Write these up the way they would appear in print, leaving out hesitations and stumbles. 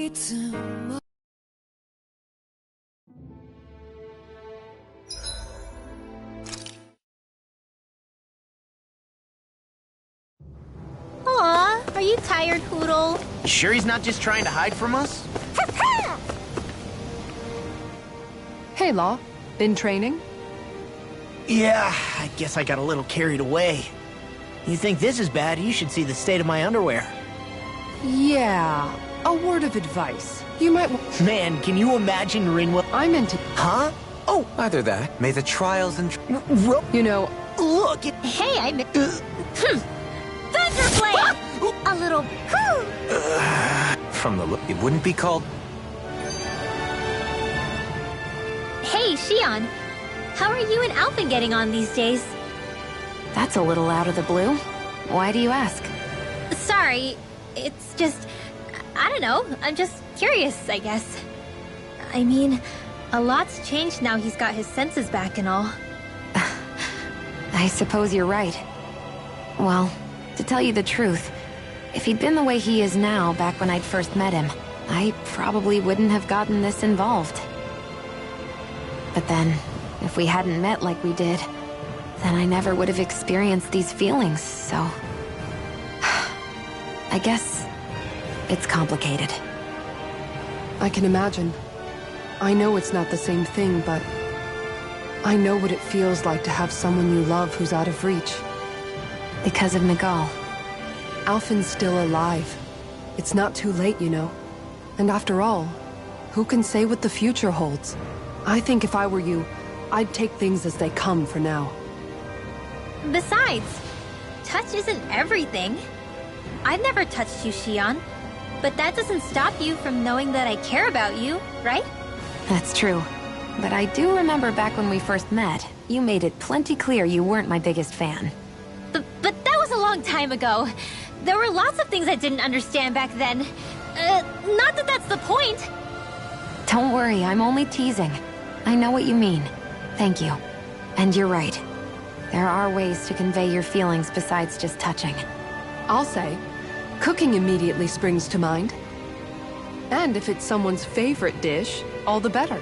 Aw, are you tired, Poodle? You sure he's not just trying to hide from us? Hey, Law. Been training? Yeah, I guess I got a little carried away. You think this is bad, you should see the state of my underwear. Yeah. A word of advice. You might Man, can you imagine Rinwell? I'm into... Huh? Oh, Either that, may the trials and... You know... Look, Hey, I'm... Thunderblade! A little... From the look, it wouldn't be called... Hey, Xion. How are you and Alphen getting on these days? That's a little out of the blue. Why do you ask? Sorry, it's just... I don't know, I'm just curious, I guess. I mean, a lot's changed now he's got his senses back and all. I suppose you're right. Well, to tell you the truth, if he'd been the way he is now back when I'd first met him, I probably wouldn't have gotten this involved. But then, if we hadn't met like we did, then I never would have experienced these feelings, so... I guess it's complicated. I can imagine. I know it's not the same thing, but... I know what it feels like to have someone you love who's out of reach. Because of Miguel. Alphen's still alive. It's not too late, you know. And after all, who can say what the future holds? I think if I were you, I'd take things as they come for now. Besides, touch isn't everything. I've never touched you, Xion. But that doesn't stop you from knowing that I care about you, right? That's true. But I do remember back when we first met, you made it plenty clear you weren't my biggest fan. But that was a long time ago. There were lots of things I didn't understand back then. Not that that's the point. Don't worry, I'm only teasing. I know what you mean. Thank you. And you're right. There are ways to convey your feelings besides just touching. I'll say, cooking immediately springs to mind. And if it's someone's favorite dish, all the better.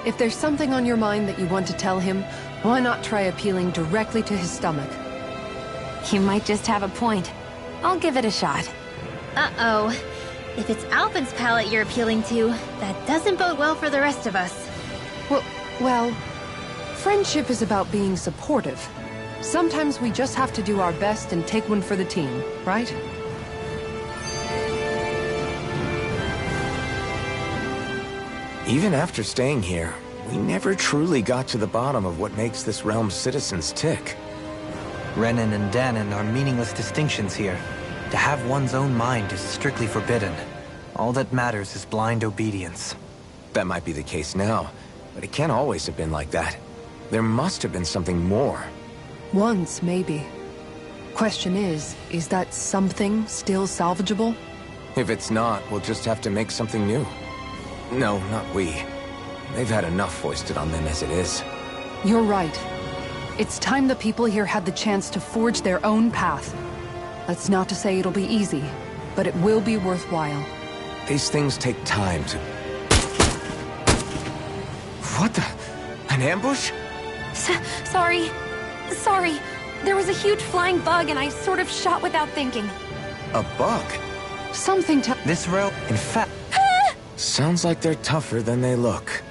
If there's something on your mind that you want to tell him, why not try appealing directly to his stomach? You might just have a point. I'll give it a shot. Uh-oh. If it's Alphen's palate you're appealing to, that doesn't bode well for the rest of us. Well, friendship is about being supportive. Sometimes we just have to do our best and take one for the team, right? Even after staying here, we never truly got to the bottom of what makes this realm's citizens tick. Renan and Danon are meaningless distinctions here. To have one's own mind is strictly forbidden. All that matters is blind obedience. That might be the case now, but it can't always have been like that. There must have been something more. Once, maybe. Question is that something still salvageable? If it's not, we'll just have to make something new. No, not we. They've had enough foisted on them as it is. You're right. It's time the people here had the chance to forge their own path. That's not to say it'll be easy, but it will be worthwhile. These things take time to... What the... An ambush? Sorry. There was a huge flying bug and I sort of shot without thinking. A bug? Something to... This realm, in fact... Sounds like they're tougher than they look.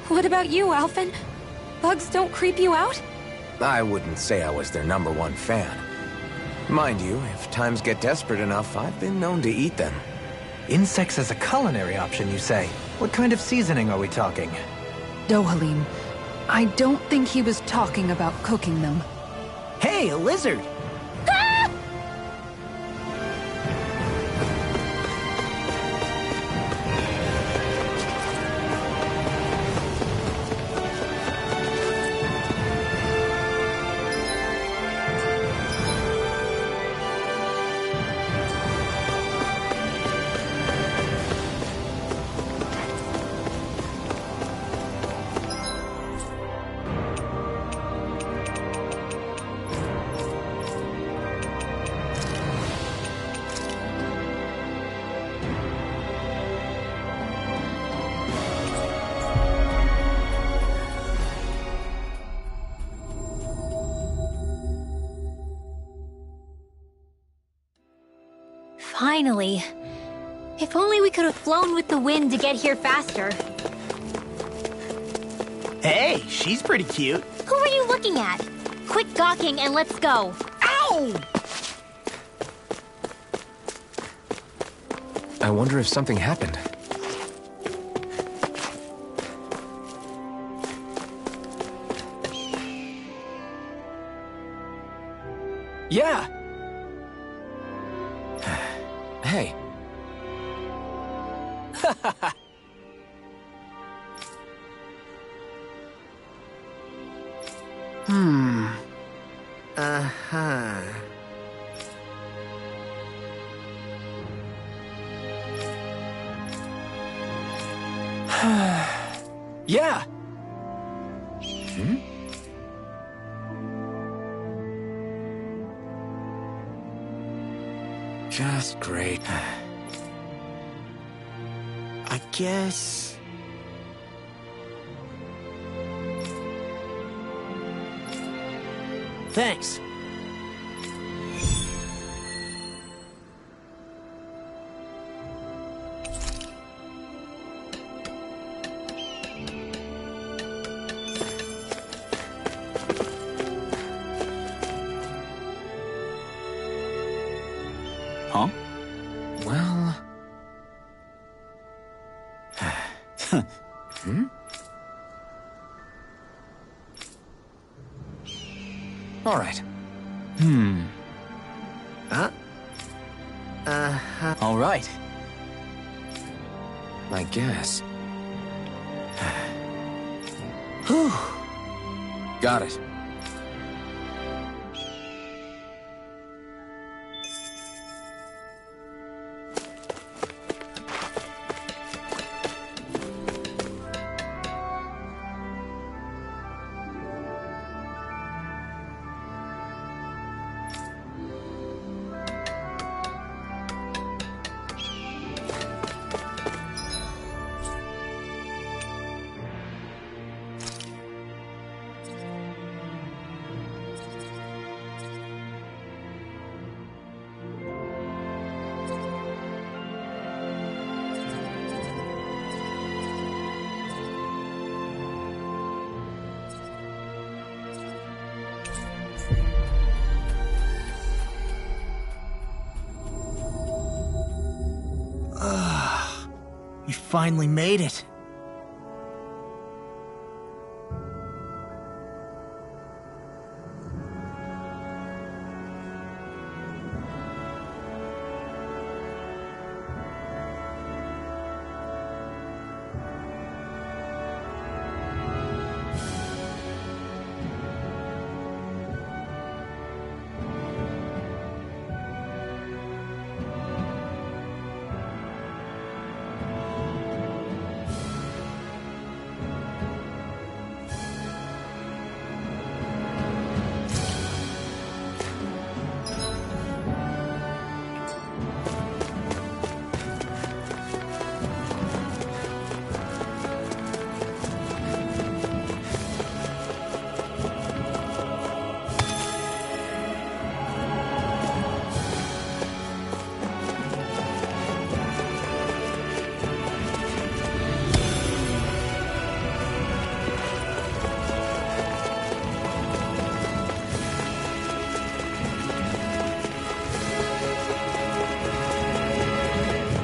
What about you, Alphen? Bugs don't creep you out? I wouldn't say I was their #1 fan. Mind you, if times get desperate enough, I've been known to eat them. Insects as a culinary option, you say? What kind of seasoning are we talking? Dohalim. I don't think he was talking about cooking them. hey, a lizard! Finally. If only we could have flown with the wind to get here faster. Hey, she's pretty cute. Who are you looking at? Quit gawking and let's go. Ow! I wonder if something happened. Yeah! Hey. Uh-huh. Yeah! Just great. I guess... Thanks. Huh? Well... All right. All right. I guess. Got it. We finally made it.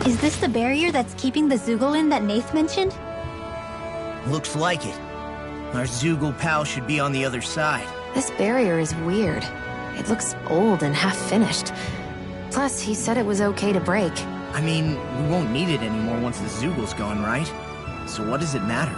Is this the barrier that's keeping the Zoogle in that Nath mentioned? Looks like it. Our Zoogle pal should be on the other side. This barrier is weird. It looks old and half-finished. Plus, he said it was okay to break. I mean, we won't need it anymore once the Zoogle's gone, right? So what does it matter?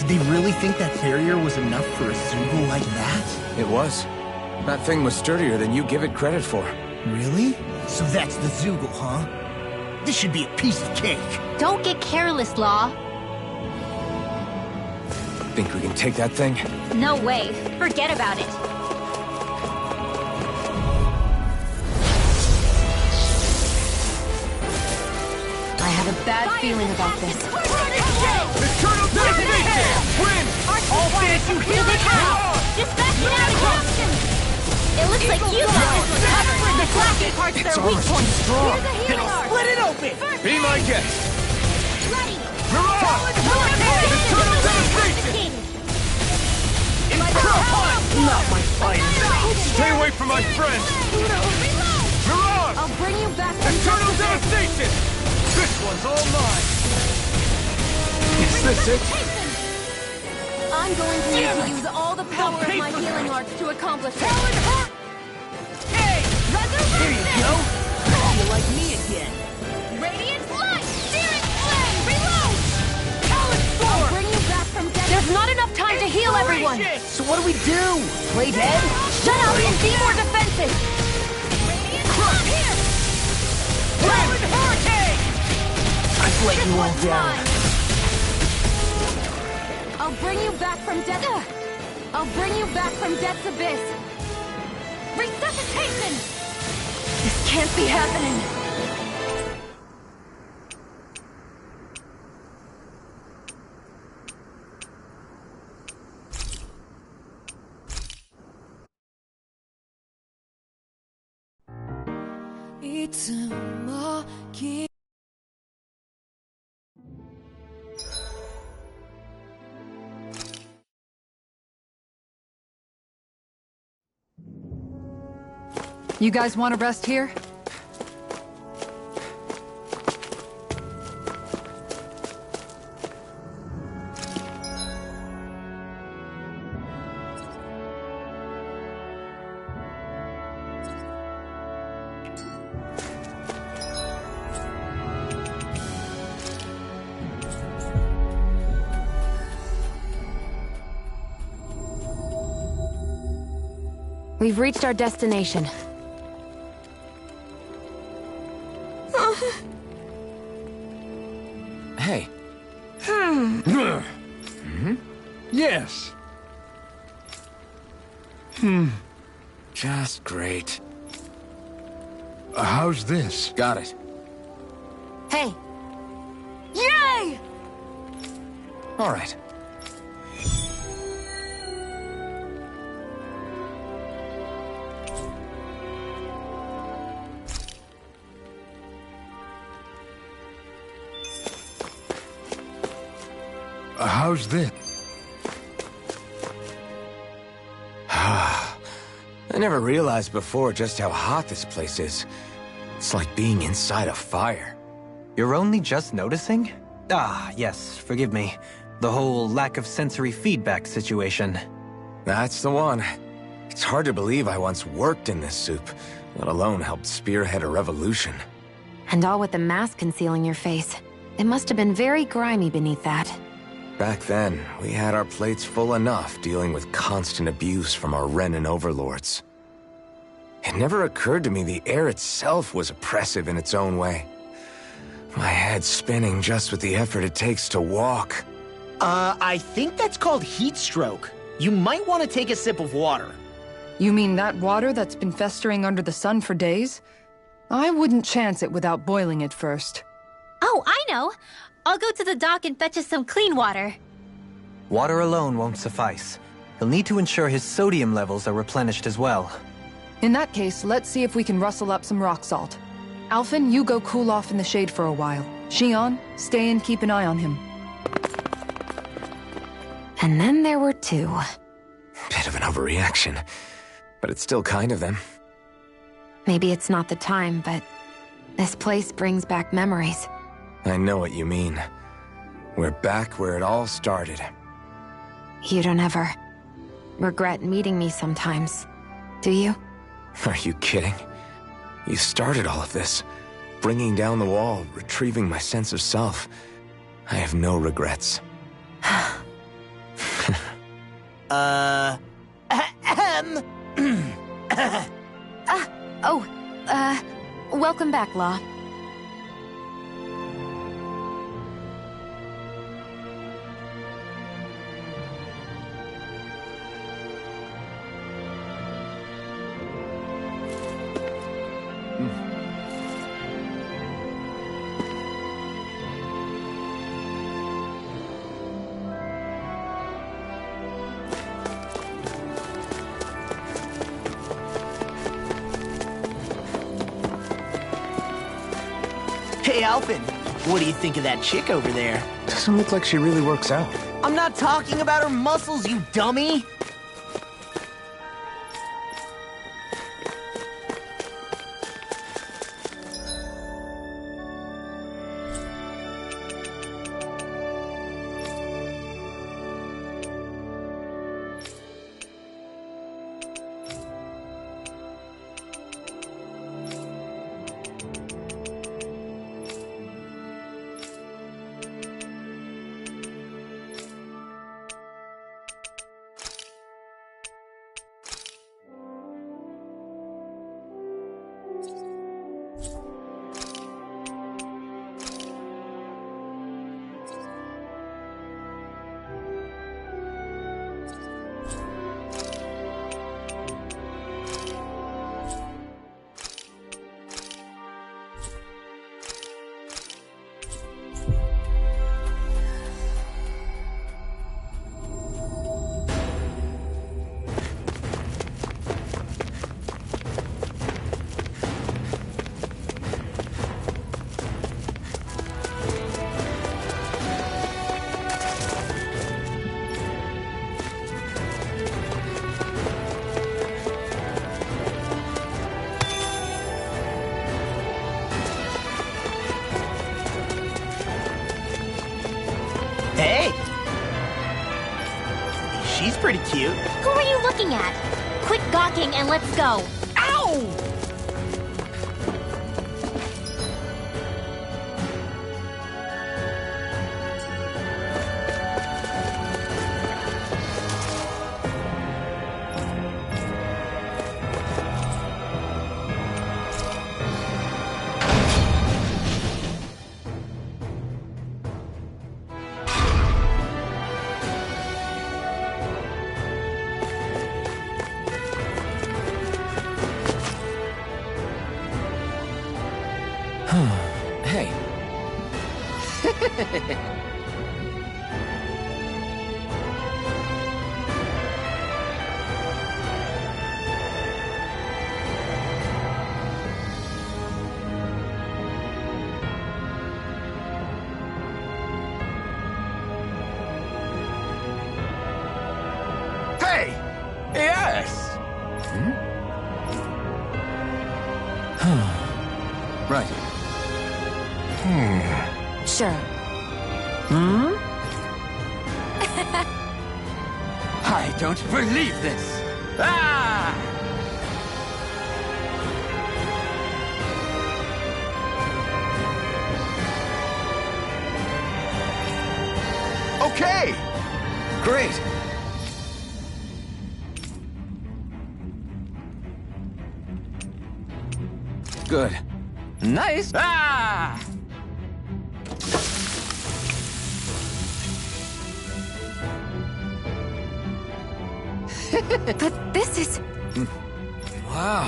They really think that barrier was enough for a Zoogle like that? It was. That thing was sturdier than you give it credit for. Really? So that's the Zoogle, huh? This should be a piece of cake. Don't get careless, Law. Think we can take that thing? No way. Forget about it. I have a bad feeling about this. Eternal Devastation! Win! I'll finish you here and now! Just back it out again! It looks like you got this one covered. The flashy part's their weak point. Here's a healing arc. Split it open! Be my guest! Ready. Mirage! Eternal Devastation! Not my fight! Stay away from my friend! Mirage! I'll bring you back from Eternal Devastation! This one's all mine! Is this it? I'm going to need to use all the power of my healing arts to accomplish it. Hey! There you go! I feel like me again. Radiant light! Spirit flame! Reload! I'll bring you back from death. There's not enough time to heal everyone. So what do we do? Play dead? Shut up and be more defensive. Here! Hurricane! I've let you all down. I'll bring you back from death. I'll bring you back from death's abyss. Resuscitation! This can't be happening. You guys want to rest here? We've reached our destination. Hey. Yes. Just great. How's this? Got it. Hey! Yay! All right. How's this? I never realized before just how hot this place is. It's like being inside a fire. You're only just noticing? Ah, yes, forgive me. The whole lack of sensory feedback situation. That's the one. It's hard to believe I once worked in this soup, let alone helped spearhead a revolution. And all with the mask concealing your face. It must have been very grimy beneath that. Back then, we had our plates full enough dealing with constant abuse from our Renan overlords. It never occurred to me the air itself was oppressive in its own way. My head's spinning just with the effort it takes to walk. I think that's called heat stroke. You might want to take a sip of water. You mean that water that's been festering under the sun for days? I wouldn't chance it without boiling it first. Oh, I know. I'll go to the dock and fetch us some clean water. Water alone won't suffice. He'll need to ensure his sodium levels are replenished as well. In that case, let's see if we can rustle up some rock salt. Alphen, you go cool off in the shade for a while. Xion, stay and keep an eye on him. And then there were two. Bit of an overreaction, but it's still kind of them. Maybe it's not the time, but this place brings back memories. I know what you mean. We're back where it all started. You don't ever regret meeting me sometimes, do you? Are you kidding? You started all of this. Bringing down the wall, retrieving my sense of self. I have no regrets. Ahem. Welcome back, Law. Hey, Alphen, what do you think of that chick over there? Doesn't look like she really works out. I'm not talking about her muscles, you dummy! Hey! She's pretty cute. Who are you looking at? Quit gawking and let's go. Ow! Hey. Hey! Yes! Right. Sure. I don't believe this! Ah! Okay! Great! Good. Nice! Ah! But this is... Wow.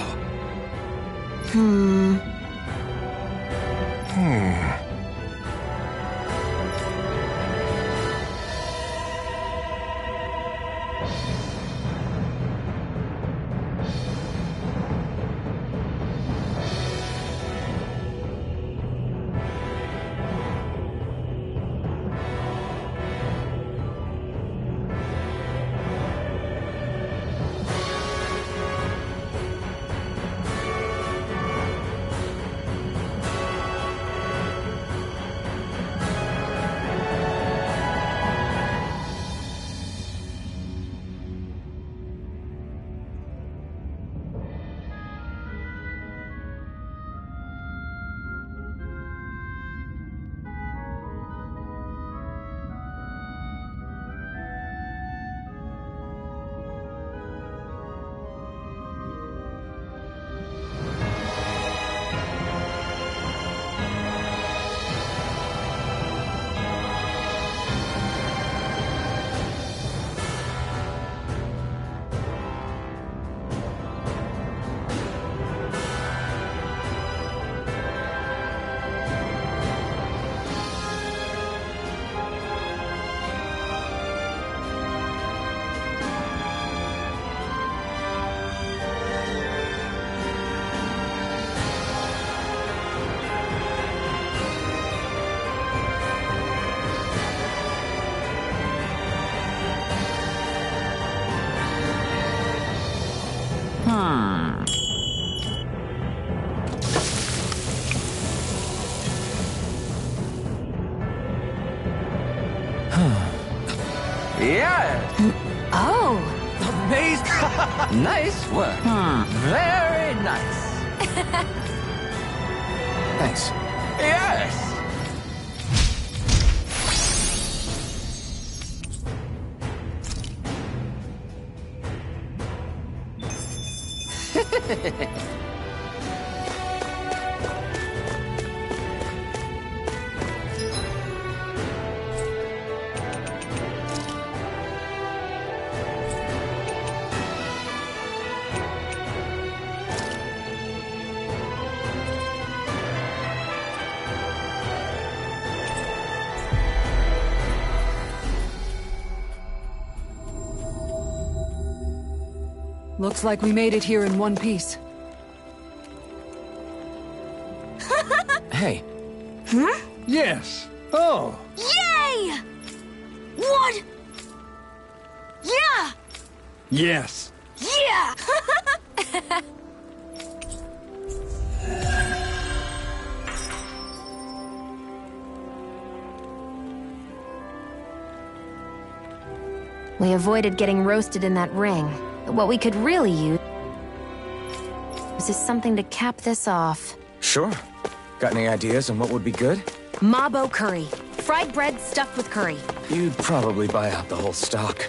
Yes. Oh, Amazing. Nice work. Very nice. Thanks. Yes. Looks like we made it here in one piece. Hey, Yes. Oh. yay! What? Yeah! Yes. Yeah! We avoided getting roasted in that ring. But what we could really use is something to cap this off. sure. Got any ideas on what would be good? Mabo curry. Fried bread stuffed with curry. You'd probably buy out the whole stock.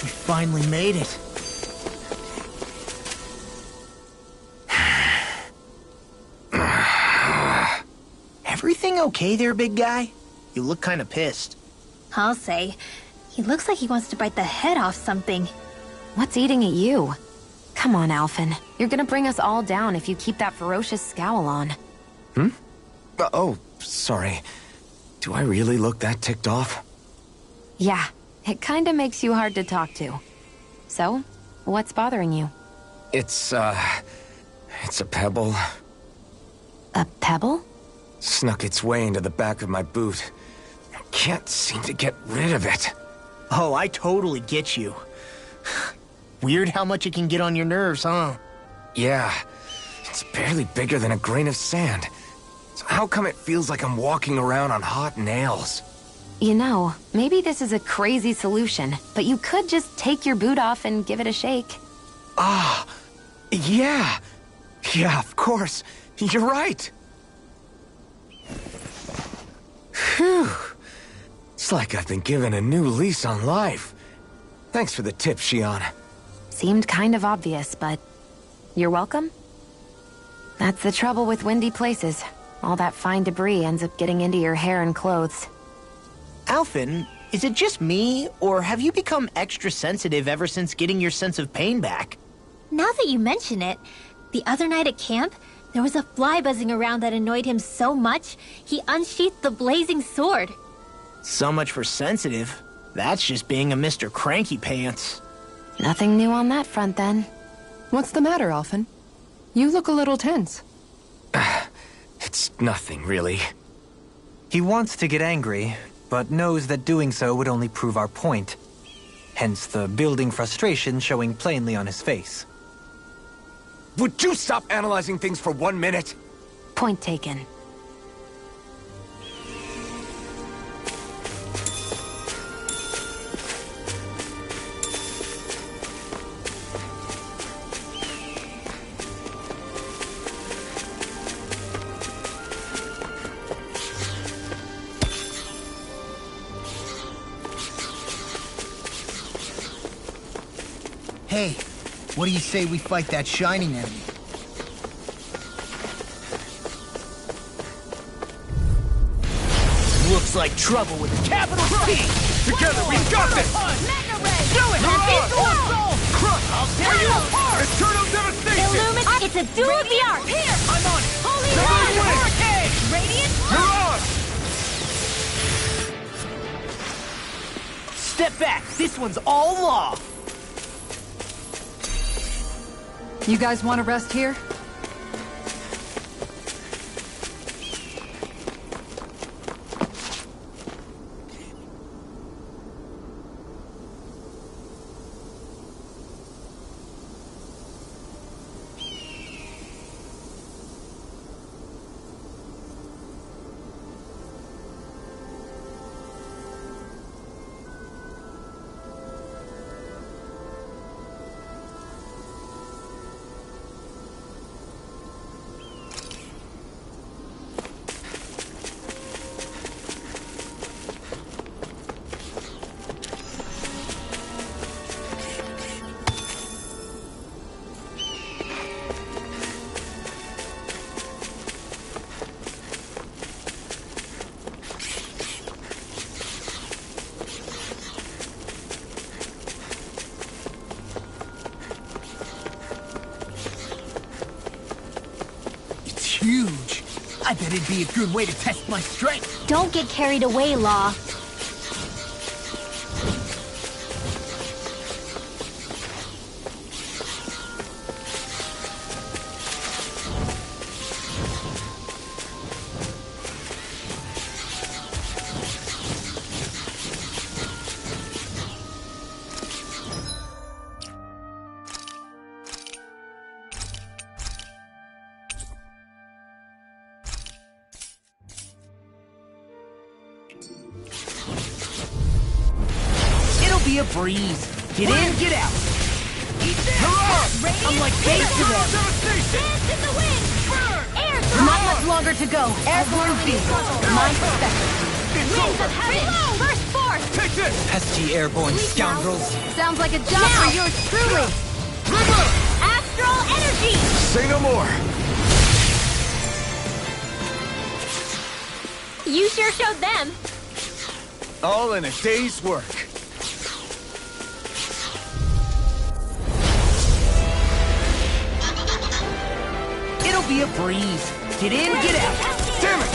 We finally made it. Everything okay there, big guy? You look kind of pissed. I'll say. He looks like he wants to bite the head off something. What's eating at you? Come on, Alphen. You're gonna bring us all down if you keep that ferocious scowl on. Oh, sorry. Do I really look that ticked off? Yeah, it kinda makes you hard to talk to. So, what's bothering you? It's a pebble. A pebble? Snuck its way into the back of my boot. I can't seem to get rid of it. Oh, I totally get you. Weird how much it can get on your nerves, huh? Yeah, it's barely bigger than a grain of sand. So how come it feels like I'm walking around on hot nails? You know, maybe this is a crazy solution, but you could just take your boot off and give it a shake. Yeah. Yeah, of course. You're right. Phew. It's like I've been given a new lease on life. Thanks for the tip, Shion. Seemed kind of obvious, but you're welcome? That's the trouble with windy places. All that fine debris ends up getting into your hair and clothes. Alphen, is it just me, or have you become extra sensitive ever since getting your sense of pain back? Now that you mention it, the other night at camp, there was a fly buzzing around that annoyed him so much, he unsheathed the blazing sword. So much for sensitive. That's just being a Mr. Cranky Pants. Nothing new on that front, then. What's the matter, Alphen? You look a little tense. It's nothing, really. He wants to get angry, but knows that doing so would only prove our point. Hence the building frustration showing plainly on his face. Would you stop analyzing things for 1 minute? Point taken. Hey, what do you say we fight that shining enemy? Looks like trouble with a capital T! Together, we got this! Do it! I'll tear you apart! Eternal devastation! Illumine, it's a duel of the arts! Here! I'm on it! Holy Seven Rod! Hurricane! Radiant! You're on! Step back! This one's all law! You guys want to rest here? Huge. I bet it'd be a good way to test my strength. Don't get carried away, Law. Be a breeze. Get in, get out. I'm like bait to them. Dance in the wind! Air Not much longer to go. Airborne beam. My perspective. Winds of heaven! First force! Take this! Pesky airborne scoundrels. Sounds like a job for yours truly. Astral energy! Say no more! You sure showed them. All in a day's work. It'll be a breeze. Get in, get out. Damn it!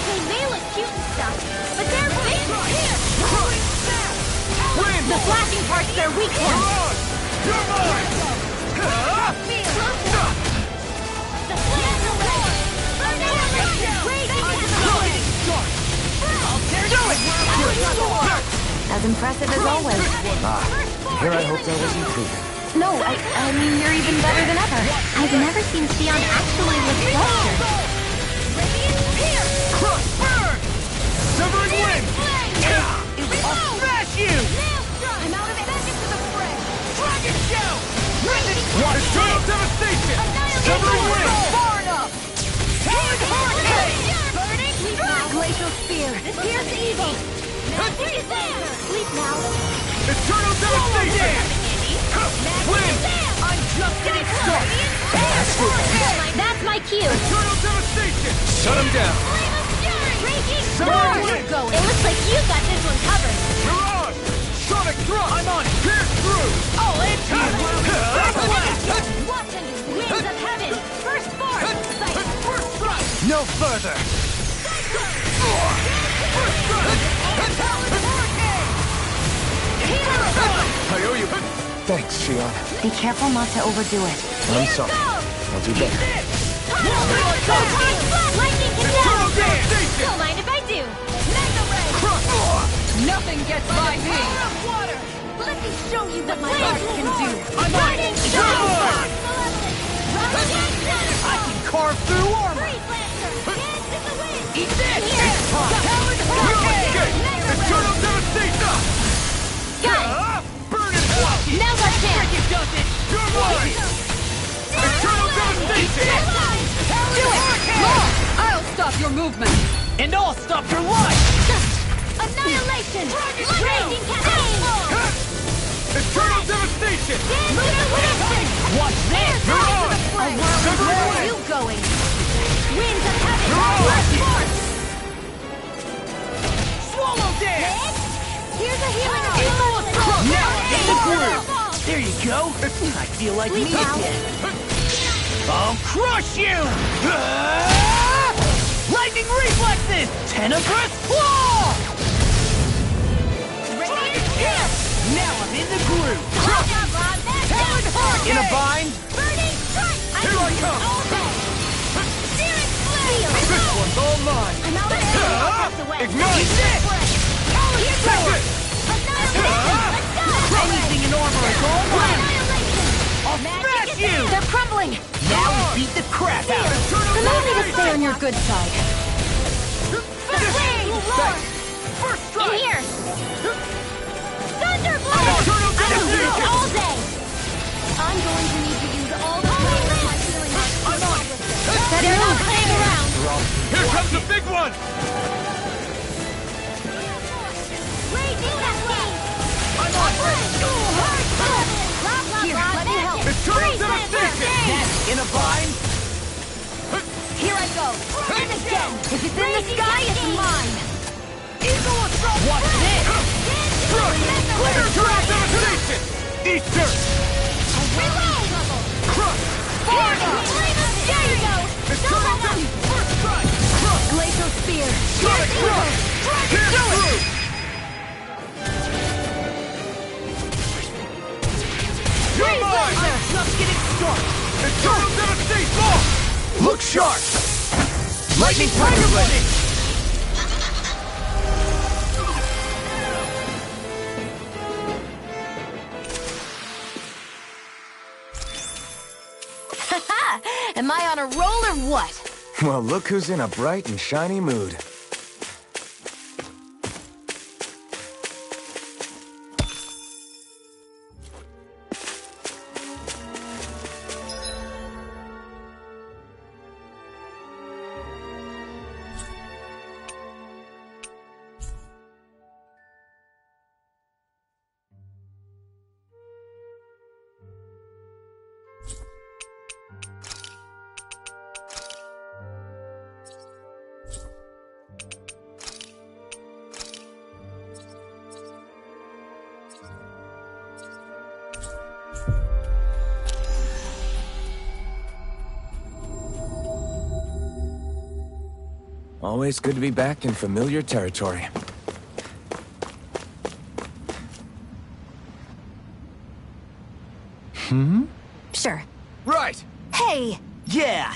They may look cute and stuff, but they're big. The flashing part's their weak point. You're mine! The flames are ready. As impressive as always. Here I hoped I was improving. No, I mean, you're even better than ever. I've never seen Shion actually look flustered. Severing wind! I'll smash you! I'm out of it. Back into the fray. Dragon show! Severing wind! Far enough! Talon hurricane! Burning strike! Glacial spear. Here's evil! Magic Slam! Sleep now! Eternal devastation! Wind! I'm just getting started! That's my cue! Eternal devastation! Shut him down. Breaking Severing Sword! wind! It looks like you got this one covered! Mirage! Sonic thrust! I'm on it! Pierce through! Oh, it's here! Watch and winds of heaven! First force! Sight! First strike! No further! First strike! Talon hurricane! I owe you. Thanks, Shion. Be careful not to overdo it. I'm sorry. I'll do better. Lightning Eternal condemned! devastation! Don't mind if I do! Nothing gets by me! Let me show you what my blade art can do! I'm on it! Charge! I can carve through armor! Eat this! Talon hurricane! Eternal devastation! Got it! Burn it out! Now what's in? It does it! You're mine! Eternal devastation! Do it! Long! I'll stop your movement! And I'll stop your life! Annihilation! Raging Cascade! Eternal devastation! Watch this! Severing wind! You going? Winds of heaven! Mirage! First force! Swallow dance! Here's a healing Now I'm in the groove! There you go! I feel like me Sleep now. again! I'll crush you! Lightning reflexes! Tenebrous claw! Now I'm in the groove! In a bind? Here I come! This one's all mine! Ignite! Take it! Anything in armor is all mine! I'll smash you! They're crumbling! Now we beat the crap out of it! Allow me to stay on your good side. First In strike! here! Thunderbolt! Eternal I can do devastation! this all day! I'm going to need to use all the power of my healing arts. I'm on it! They're not playing around! Here comes the big one! Raging Cascade! I'm on it! Here, let me help! Eternal devastation! That's in a bind? Here I go! And again! If it's in the sky, it's mine! Watch this! Eternal devastation! Easter! Crush! There you go! Eternal devastation! First strike! Crush! Glacial spear. Sonic thrust! Pierce through! You're mine! I'm just getting started! Eternal devastation! Look sharp! Lightning Tiger Blade! Am I on a roll or what? Well, look who's in a bright and shiny mood. Always good to be back in familiar territory. Sure. Right! Hey! Yeah!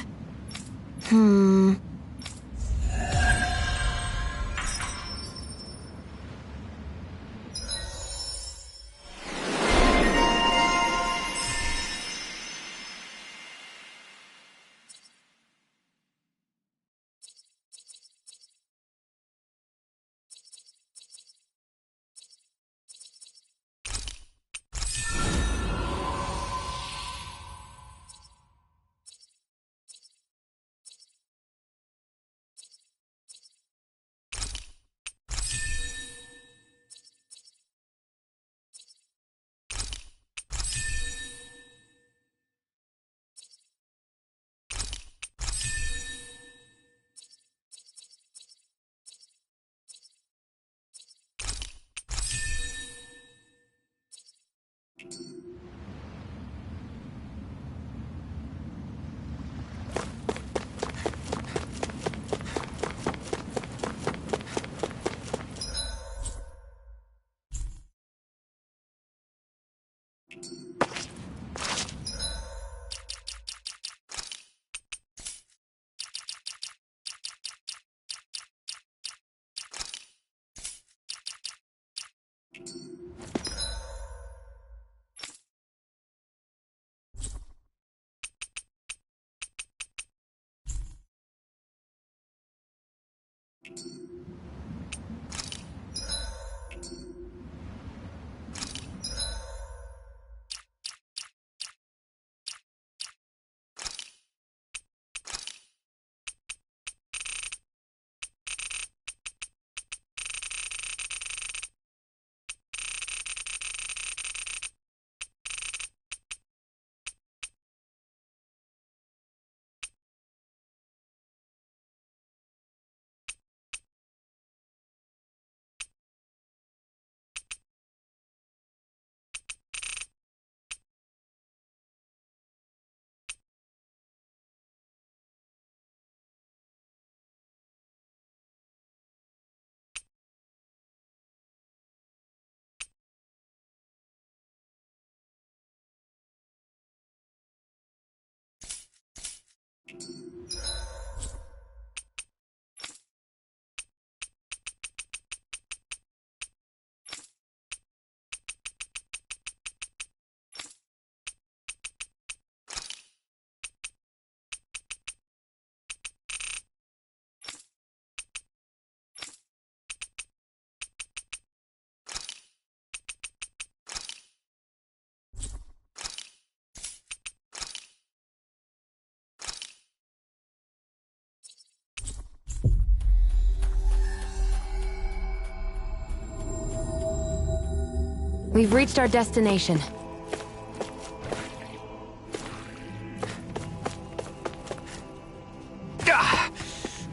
We've reached our destination.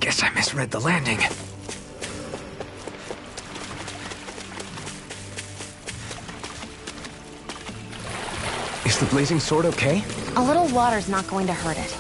Guess I misread the landing. Is the blazing sword okay? A little water's not going to hurt it.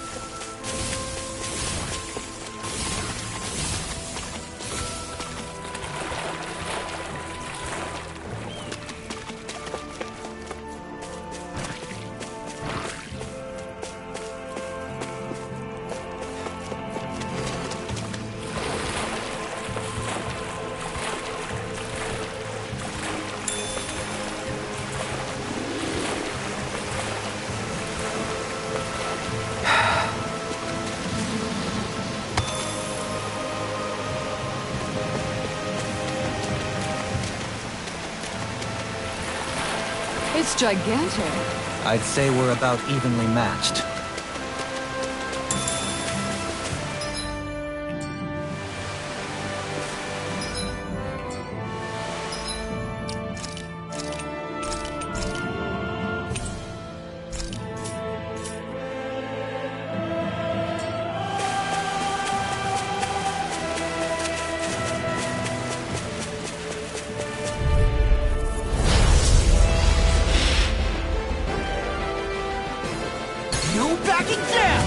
It's gigantic. I'd say we're about evenly matched. No backing down!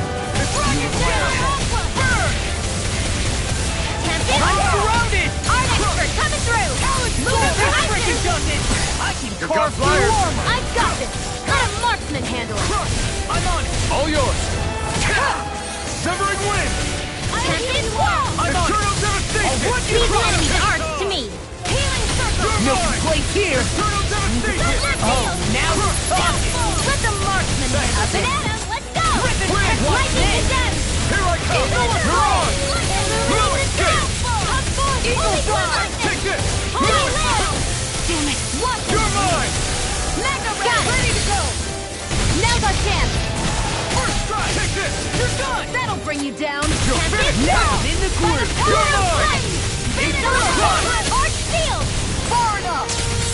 I'm surrounded! Art expert coming through! Freaking done this! I can carve through armor! I've got this! Let a marksman handle it! I'm on it! All yours! Severing wind! Tempest wall! I'm on Eternal it! devastation! Leave the enemy's arts to me! Healing circle! No place here! Eternal devastation! Oh, now we're talking! Let the marksman handle it! Banana, let's go! Wind! Lightning to death! Here I come! You're on! Eagle fly! Take this! Holy live! Damn it! What? You're mine! Mega rat! Ready to go! Now's our chance! First strike! Take this! You're done! That'll bring you down! You're finished! Now in the group! You're mine! Arch shield! Far enough!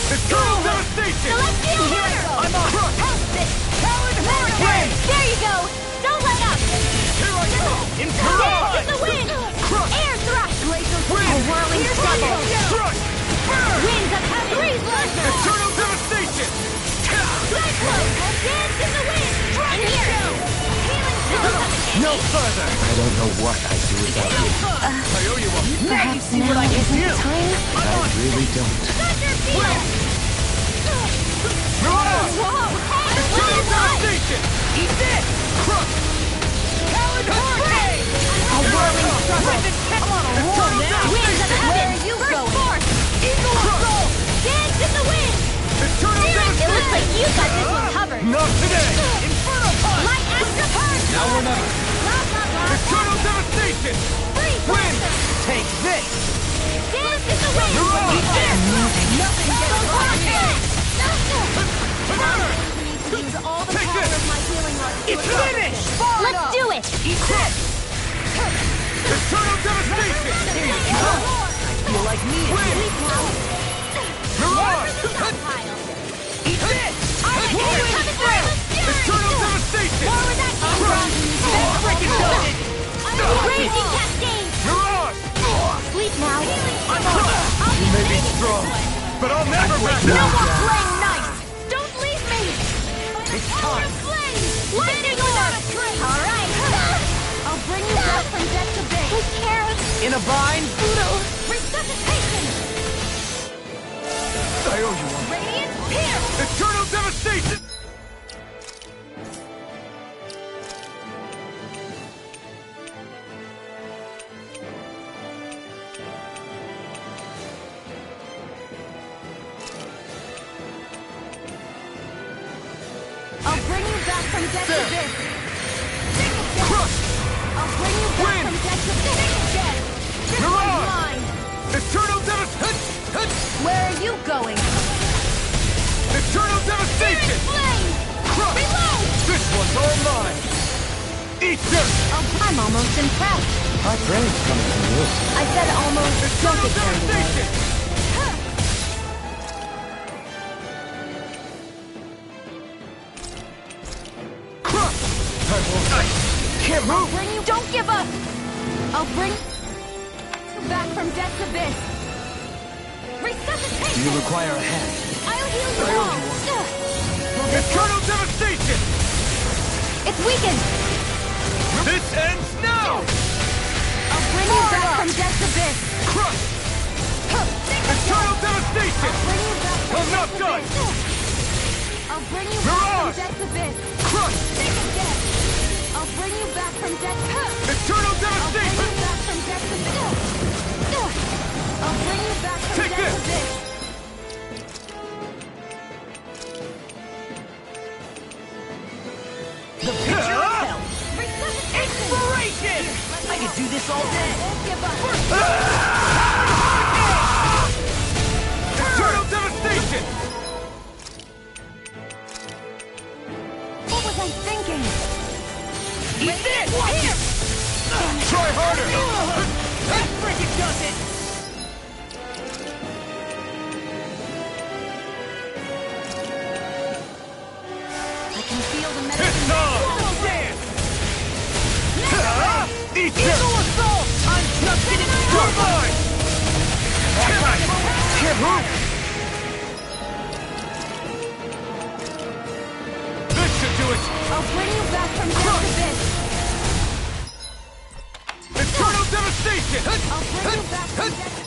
Eternal devastation! Celestial hammer! I'm on! Help this! Talon hurricane! There you go! Don't let up! Here I go! Infernal! Dance in the wind! Air thrust! Wind! A whirling trouble! Strike! Burn! Winds of hell! Breeze blizzard! Eternal devastation! Cyclone! Dance in the wind! In here! Healing circle! No further! I don't know what I'd do without you. I owe you one. Now you see what I can do! I really don't. Thunder field! Whoa! Eternal devastation! Eat this! Crush! Talon hurricane! A whirling struggle! I'm on a roll now! Winds of heaven! Where are you going? Force! Eagle assault! Dance in the wind! Eternal It looks devastation! like you got this one covered! Not today! Inferno punch! Light after punch! Now we're not. Blah, blah, blah. Eternal devastation! Freeze Wind! blaster! Take this! Dance in the wind! Eat this! Nothing gets Use all the power of my healing arts. It's finished! Let's do it! Eat this! Eternal devastation! Feel like me. Mirage! Eat this! Eternal devastation! Freaking done it! Raging cascade! Mirage! Sleep now. I'm on it! You may be strong, but I'll never back No down! more playing nice! Don't leave me! It's time! Lightning orb! Alright! I'll bring you back from death to base. Take care of In a bind? Pluto! Resuscitation! I owe you one. Radiant pierce! Eternal devastation! I'll bring you back from death to this. Crush! I'll bring you back Wind! from death to this again. This one's Mirage! mine. Eternal devastation! Where are you going? Eternal devastation! Flame! Crush! Reload! This one's all mine! Eat dirt! I'm almost impressed. High praise coming from you. I said almost. Don't Eternal get carried away. devastation! Crush! I can't move! Bring you. Don't give up. I'll bring you back from death to this. Resuscitation. You require a hand. I'll heal you all. Eternal devastation! It's weakened. This ends now! I'll bring you back from death to this. Crush! Eternal devastation! Bring you back from I'm not death to done! this. I'll bring you back Mirage! from death to this. Crush! Think again. I'll bring you back from death to Eternal I'll bring devastation! you back from death to this. I'll bring you back from Take death to this. this. The picture of health. Resuscitation. Inspiration! I could do this all day. Won't give up. Eternal devastation! What was I thinking? Eat this! Here. Try harder! That freaking does it! I can feel the It's medicine. on! Little dance! Eat Eagle this! assault! I'm just getting You're mine! Can't move! This should do it! I'll bring you back from death to this. Eternal devastation! I'll bring you back from death.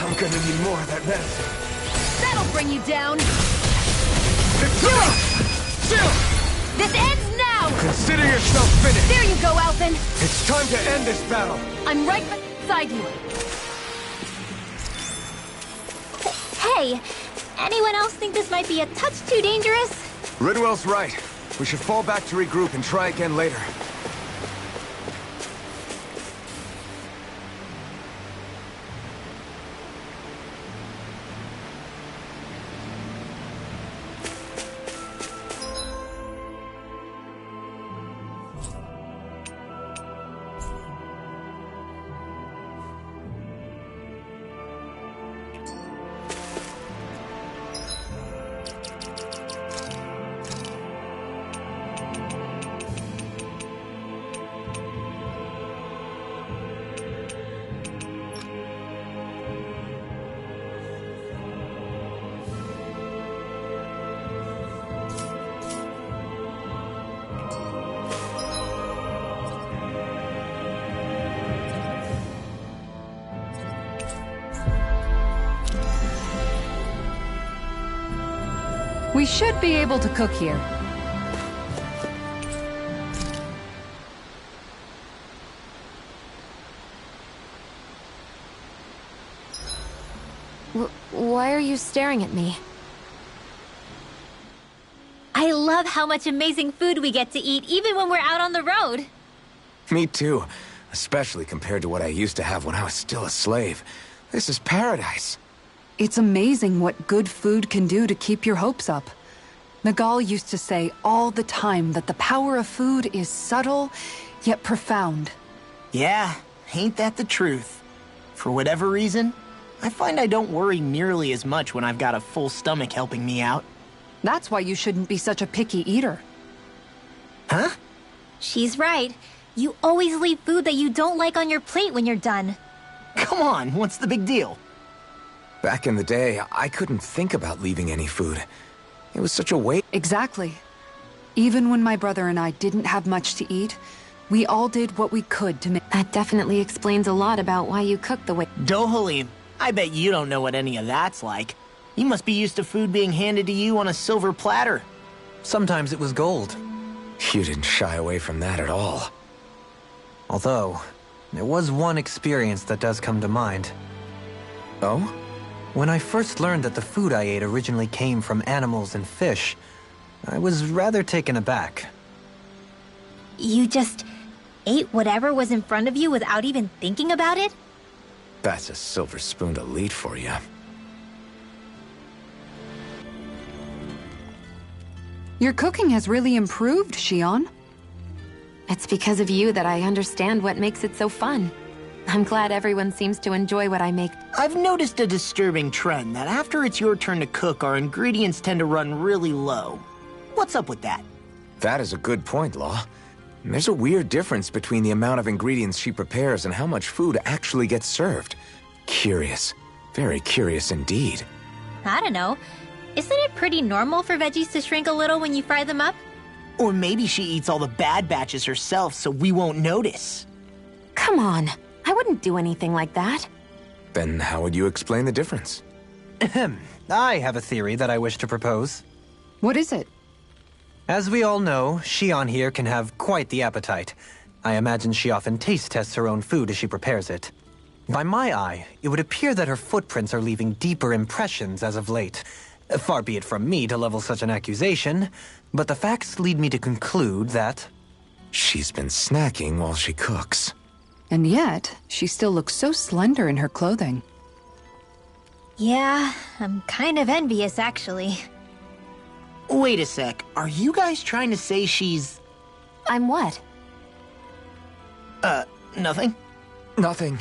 I'm gonna need more of that medicine. That'll bring you down. Eternal! Still! This ends now. Consider yourself finished! There you go, Alphen. It's time to end this battle! I'm right beside you. Hey, anyone else think this might be a touch too dangerous? Ridwell's right. We should fall back to regroup and try again later. We should be able to cook here. Why are you staring at me? I love how much amazing food we get to eat even when we're out on the road. Me too, especially compared to what I used to have when I was still a slave. This is paradise. It's amazing what good food can do to keep your hopes up. Nagal used to say all the time that the power of food is subtle, yet profound. Yeah, ain't that the truth? For whatever reason, I find I don't worry nearly as much when I've got a full stomach helping me out. That's why you shouldn't be such a picky eater. Huh? She's right. You always leave food that you don't like on your plate when you're done. Come on, what's the big deal? Back in the day, I couldn't think about leaving any food. It was such a waste. Exactly. Even when my brother and I didn't have much to eat, we all did what we could to make... That definitely explains a lot about why you cook the way... Dohalim, I bet you don't know what any of that's like. You must be used to food being handed to you on a silver platter. Sometimes it was gold. You didn't shy away from that at all. Although, there was one experience that does come to mind. Oh? When I first learned that the food I ate originally came from animals and fish, I was rather taken aback. You just ate whatever was in front of you without even thinking about it? That's a silver-spooned elite for you. Your cooking has really improved, Shion. It's because of you that I understand what makes it so fun. I'm glad everyone seems to enjoy what I make. I've noticed a disturbing trend that after it's your turn to cook, our ingredients tend to run really low. What's up with that? That is a good point, Law. There's a weird difference between the amount of ingredients she prepares and how much food actually gets served. Curious. Very curious indeed. I don't know. Isn't it pretty normal for veggies to shrink a little when you fry them up? Or maybe she eats all the bad batches herself so we won't notice. Come on. I wouldn't do anything like that. Then how would you explain the difference? Ahem. I have a theory that I wish to propose. What is it? As we all know, Shion here can have quite the appetite. I imagine she often taste tests her own food as she prepares it. By my eye, it would appear that her footprints are leaving deeper impressions as of late. Far be it from me to level such an accusation, but the facts lead me to conclude that... She's been snacking while she cooks. And yet, she still looks so slender in her clothing. Yeah, I'm kind of envious, actually. Wait a sec, are you guys trying to say she's... I'm what? Nothing? Nothing.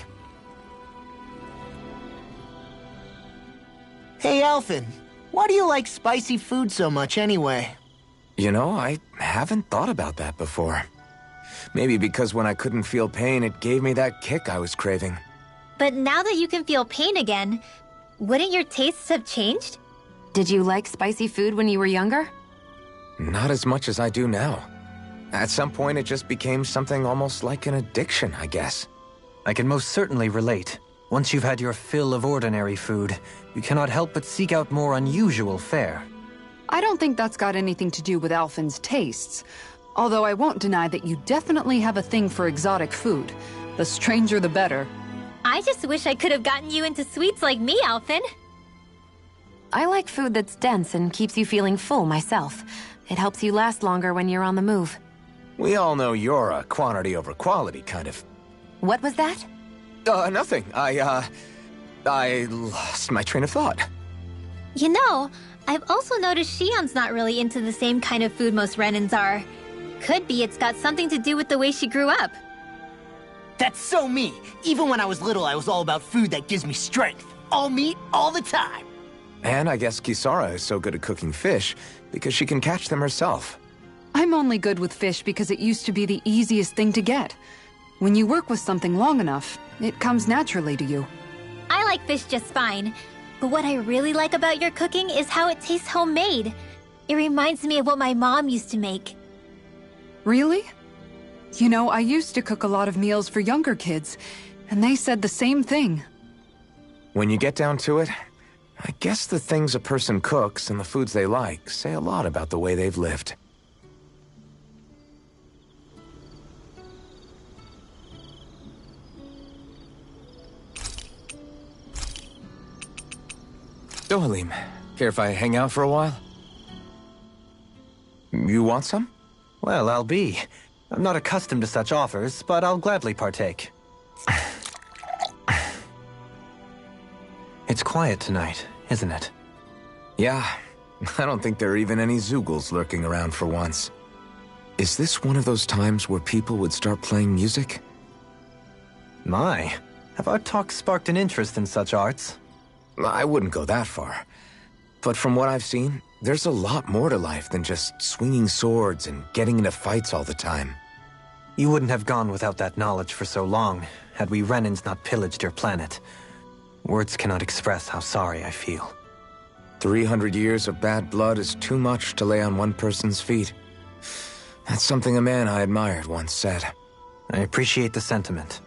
Hey, Alphen, why do you like spicy food so much anyway? You know, I haven't thought about that before. Maybe because when I couldn't feel pain, it gave me that kick I was craving. But now that you can feel pain again, wouldn't your tastes have changed? Did you like spicy food when you were younger? Not as much as I do now. At some point, it just became something almost like an addiction, I guess. I can most certainly relate. Once you've had your fill of ordinary food, you cannot help but seek out more unusual fare. I don't think that's got anything to do with Alphen's tastes. Although I won't deny that you definitely have a thing for exotic food. The stranger the better. I just wish I could have gotten you into sweets like me, Alphen. I like food that's dense and keeps you feeling full myself. It helps you last longer when you're on the move. We all know you're a quantity over quality kind of... What was that? Nothing. I lost my train of thought. You know, I've also noticed Shion's not really into the same kind of food most Renans are. Could be it's got something to do with the way she grew up. That's so me! Even when I was little, I was all about food that gives me strength. All meat, all the time! And I guess Kisara is so good at cooking fish because she can catch them herself. I'm only good with fish because it used to be the easiest thing to get. When you work with something long enough, it comes naturally to you. I like fish just fine, but what I really like about your cooking is how it tastes homemade. It reminds me of what my mom used to make. Really? You know, I used to cook a lot of meals for younger kids, and they said the same thing. When you get down to it, I guess the things a person cooks and the foods they like say a lot about the way they've lived. Dohalim, care if I hang out for a while? You want some? Well, I'll be. I'm not accustomed to such offers, but I'll gladly partake. It's quiet tonight, isn't it? Yeah. I don't think there are even any Zeugles lurking around for once. Is this one of those times where people would start playing music? My, have our talks sparked an interest in such arts? I wouldn't go that far. But from what I've seen, there's a lot more to life than just swinging swords and getting into fights all the time. You wouldn't have gone without that knowledge for so long, had we Renans not pillaged your planet. Words cannot express how sorry I feel. 300 years of bad blood is too much to lay on one person's feet. That's something a man I admired once said. I appreciate the sentiment.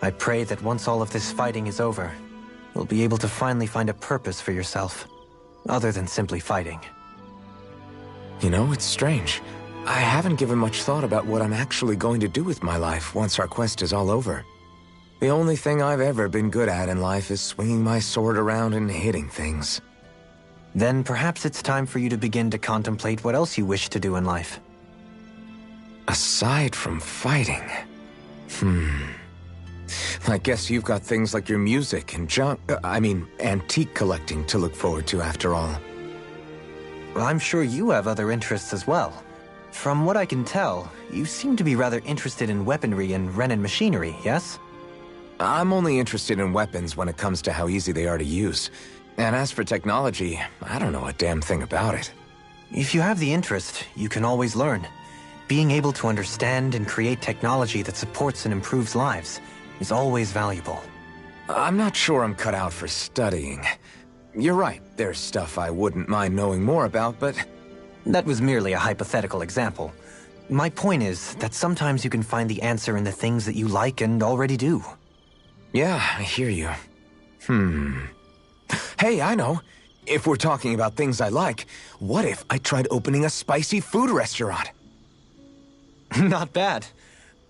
I pray that once all of this fighting is over, you'll be able to finally find a purpose for yourself, other than simply fighting. You know, it's strange. I haven't given much thought about what I'm actually going to do with my life once our quest is all over. The only thing I've ever been good at in life is swinging my sword around and hitting things. Then perhaps it's time for you to begin to contemplate what else you wish to do in life. Aside from fighting... I guess you've got things like your music and antique collecting to look forward to after all. Well, I'm sure you have other interests as well. From what I can tell, you seem to be rather interested in weaponry and Renan machinery, yes? I'm only interested in weapons when it comes to how easy they are to use. And as for technology, I don't know a damn thing about it. If you have the interest, you can always learn. Being able to understand and create technology that supports and improves lives is always valuable. I'm not sure I'm cut out for studying. You're right, there's stuff I wouldn't mind knowing more about, but... That was merely a hypothetical example. My point is that sometimes you can find the answer in the things that you like and already do. Yeah, I hear you. Hey, I know. If we're talking about things I like, what if I tried opening a spicy food restaurant? Not bad.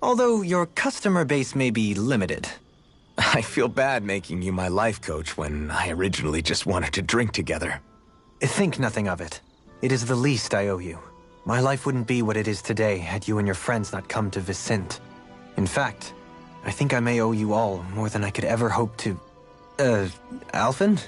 Although your customer base may be limited. I feel bad making you my life coach when I originally just wanted to drink together. Think nothing of it. It is the least I owe you. My life wouldn't be what it is today had you and your friends not come to Vicint. In fact, I think I may owe you all more than I could ever hope to... Alphen?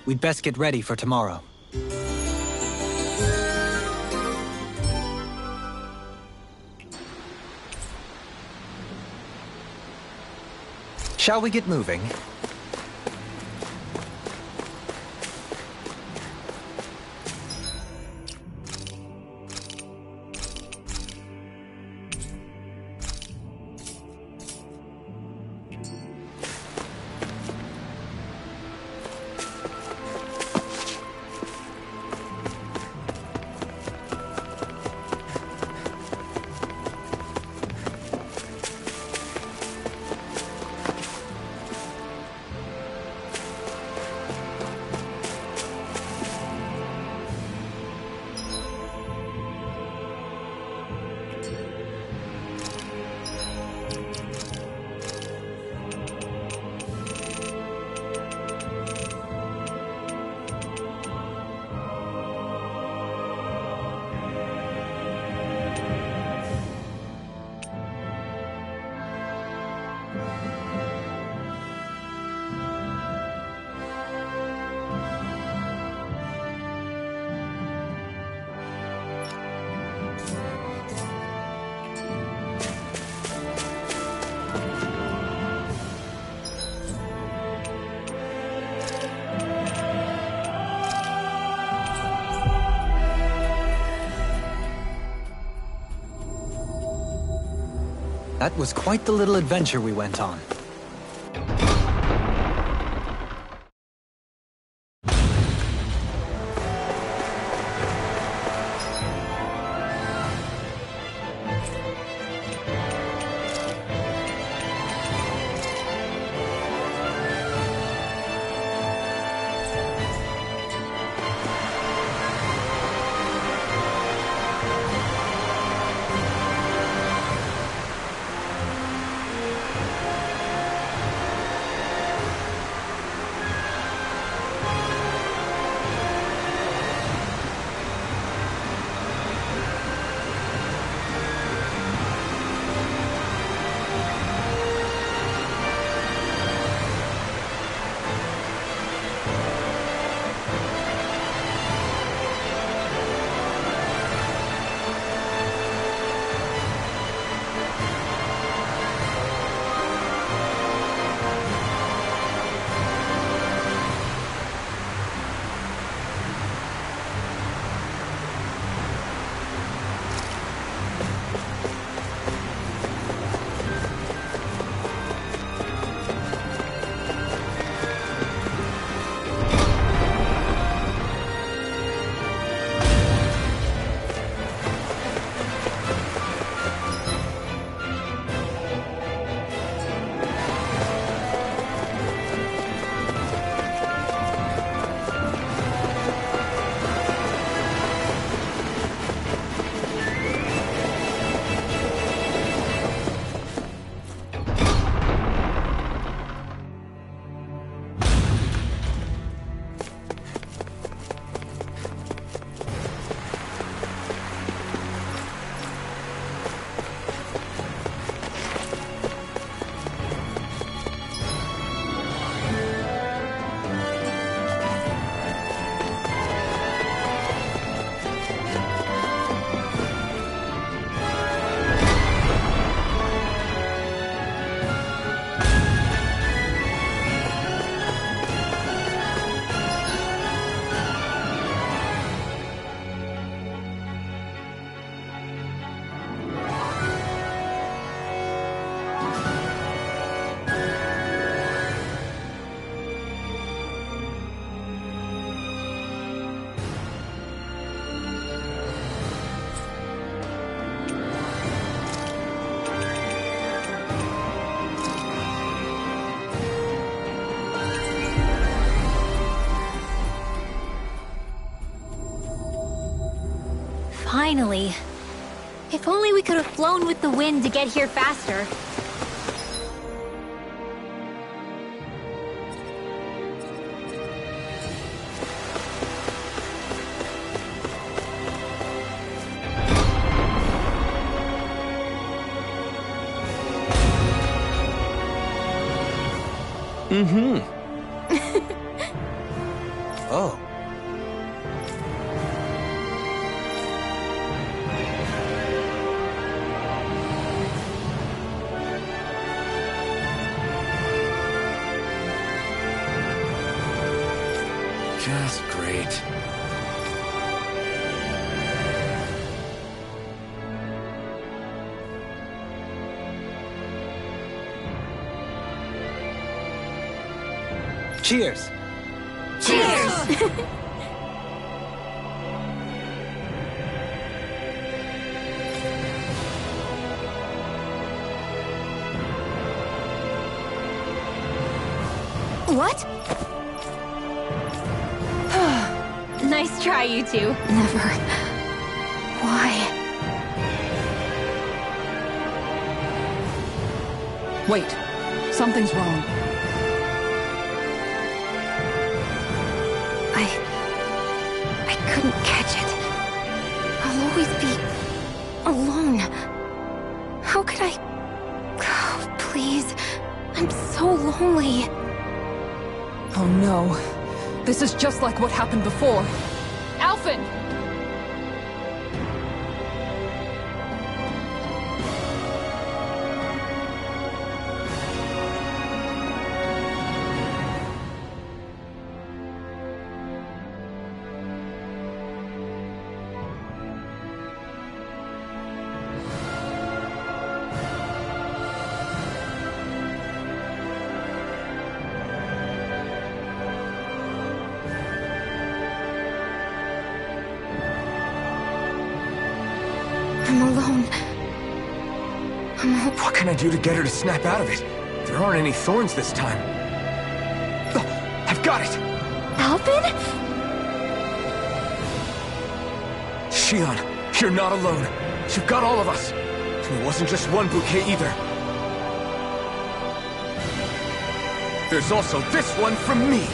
We'd best get ready for tomorrow. Shall we get moving? That was quite the little adventure we went on. Finally. If only we could have flown with the wind to get here faster. Oh. Just great. Cheers! Cheers! What? Nice try, you two. Never. Why? Wait. Something's wrong. I couldn't catch it. I'll always be alone. How could I... Oh, please. I'm so lonely. Oh no. This is just like what happened before. Alphen! I'm alone. What can I do to get her to snap out of it? There aren't any thorns this time. Oh, I've got it! Alvin? Shion, you're not alone. You've got all of us. And it wasn't just one bouquet either. There's also this one from me.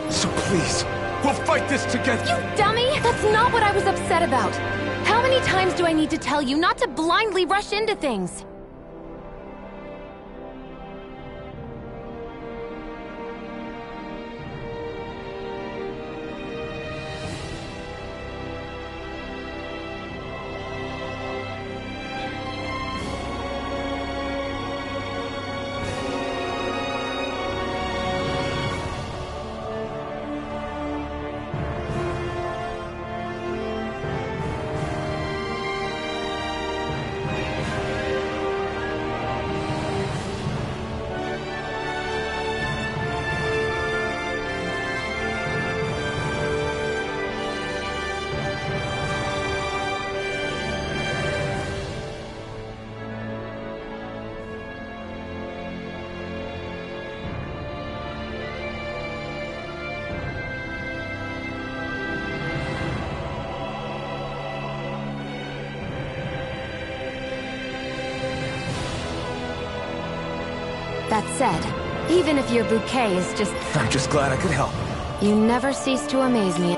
So please, we'll fight this together. You dummy! That's not what I was upset about. How many times do I need to tell you not to blindly rush into things? That said, even if your bouquet is just... I'm just glad I could help. You never cease to amaze me.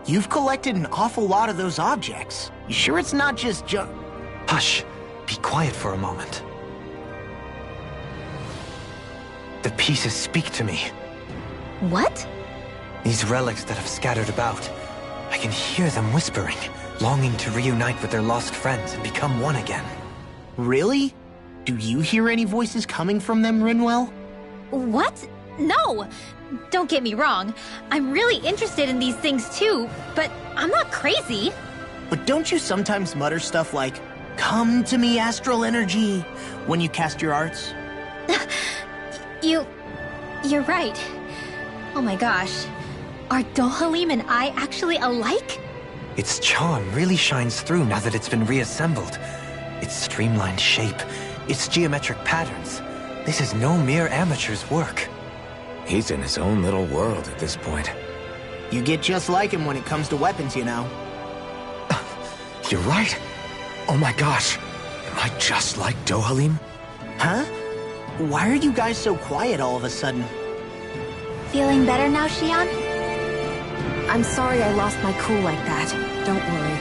You've collected an awful lot of those objects. You sure it's not just junk? Hush. Be quiet for a moment. The pieces speak to me. What? These relics that have scattered about. I can hear them whispering, longing to reunite with their lost friends and become one again. Really? Do you hear any voices coming from them, Rinwell? What? No! Don't get me wrong. I'm really interested in these things too, but I'm not crazy. But don't you sometimes mutter stuff like, "Come to me, astral energy," when you cast your arts? You're right. Oh my gosh. Are Dohalim and I actually alike? Its charm really shines through now that it's been reassembled. Its streamlined shape, its geometric patterns. This is no mere amateur's work. He's in his own little world at this point. You get just like him when it comes to weapons, you know. You're right. Oh my gosh. Am I just like Dohalim? Huh? Why are you guys so quiet all of a sudden? Feeling better now, Shion? I'm sorry I lost my cool like that. Don't worry.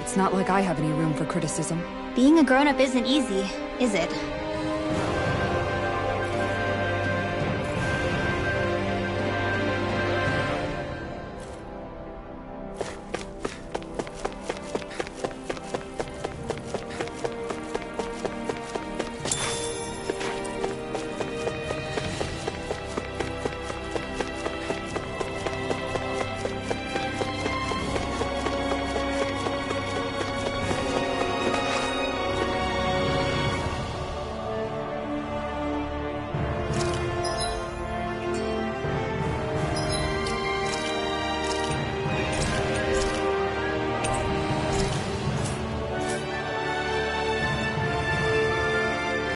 It's not like I have any room for criticism. Being a grown-up isn't easy, is it?